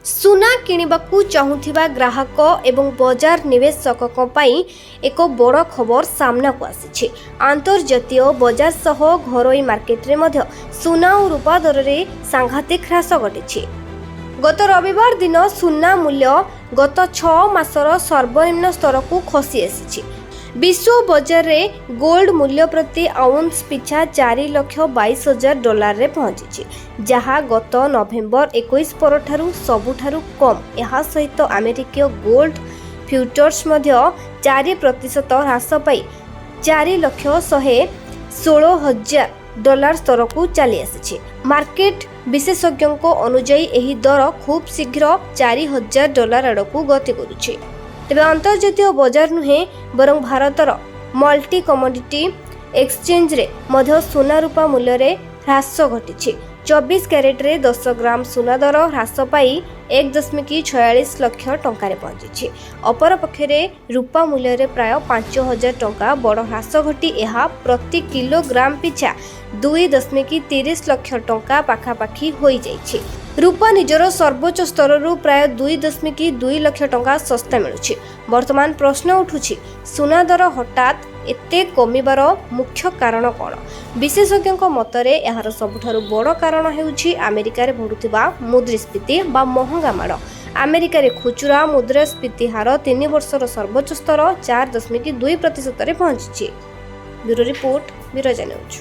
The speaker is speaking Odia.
ସୁନା କିଣିବାକୁ ଚାହୁଁଥିବା ଗ୍ରାହକ ଏବଂ ବଜାର ନିବେଶକଙ୍କ ପାଇଁ ଏକ ବଡ଼ ଖବର ସାମ୍ନାକୁ ଆସିଛି। ଆନ୍ତର୍ଜାତୀୟ ବଜାର ସହ ଘରୋଇ ମାର୍କେଟରେ ମଧ୍ୟ ସୁନା ଓ ରୂପା ଦରରେ ସାଂଘାତିକ ହ୍ରାସ ଘଟିଛି। ଗତ ରବିବାର ଦିନ ସୁନା ମୂଲ୍ୟ ଗତ 6 ମାସର ସର୍ବନିମ୍ନ ସ୍ତରକୁ ଖସି ଆସିଛି। ବିଶ୍ୱ ବଜାରରେ ଗୋଲ୍ଡ ମୂଲ୍ୟ ପ୍ରତି ଆଉନ୍ସ ପିଛା $4,22,000 ପହଞ୍ଚିଛି, ଯାହା ଗତ ନଭେମ୍ବର 21 ପରଠାରୁ ସବୁଠାରୁ କମ୍। ଏହା ସହିତ ଆମେରିକୀୟ ଗୋଲ୍ଡ ଫ୍ୟୁଚର୍ସ ମଧ୍ୟ 4% ହ୍ରାସ ପାଇ $4,116,000 ସ୍ତରକୁ ଚାଲି ଆସିଛି। ମାର୍କେଟ ବିଶେଷଜ୍ଞଙ୍କ ଅନୁଯାୟୀ ଏହି ଦର ଖୁବ୍ ଶୀଘ୍ର $4,000 ଆଡ଼କୁ ଗତି କରୁଛି। ତେବେ ଅନ୍ତର୍ଜାତୀୟ ବଜାର ନୁହେଁ ବରଂ ଭାରତର ମଲ୍ଟି କମୋଡିଟି ଏକ୍ସଚେଞ୍ଜରେ ମଧ୍ୟ ସୁନା ରୂପା ମୂଲ୍ୟରେ ହ୍ରାସ ଘଟିଛି। 24 କ୍ୟାରେଟରେ 10 ଗ୍ରାମ ସୁନା ଦର ହ୍ରାସ ପାଇ $1.46 ଲକ୍ଷ ଟଙ୍କାରେ ପହଞ୍ଚିଛି। ଅପରପକ୍ଷରେ ରୂପା ମୂଲ୍ୟରେ ପ୍ରାୟ $5,000 ବଡ଼ ହ୍ରାସ ଘଟି ଏହା ପ୍ରତି କିଲୋଗ୍ରାମ ପିଛା $2.30 ଲକ୍ଷ ଟଙ୍କା ପାଖାପାଖି ହୋଇଯାଇଛି। ରୂପା ନିଜର ସର୍ବୋଚ୍ଚ ସ୍ତରରୁ ପ୍ରାୟ $2.2 ଲକ୍ଷ ଟଙ୍କା ଶସ୍ତା ମିଳୁଛି। ବର୍ତ୍ତମାନ ପ୍ରଶ୍ନ ଉଠୁଛି, ସୁନା ଦର ହଠାତ୍ ଏତେ କମିବାର ମୁଖ୍ୟ କାରଣ କ'ଣ? ବିଶେଷଜ୍ଞଙ୍କ ମତରେ ଏହାର ସବୁଠାରୁ ବଡ଼ କାରଣ ହେଉଛି ଆମେରିକାରେ ବଢ଼ୁଥିବା ମୁଦ୍ରାସ୍ଫୀତି ବା ମହଙ୍ଗା ମାଡ଼। ଆମେରିକାରେ ଖୁଚୁରା ମୁଦ୍ରାସ୍ଫୀତି ହାର 3 ବର୍ଷର ସର୍ବୋଚ୍ଚ ସ୍ତର 4.2%ରେ ପହଞ୍ଚିଛି। Bureau report, Biraja news.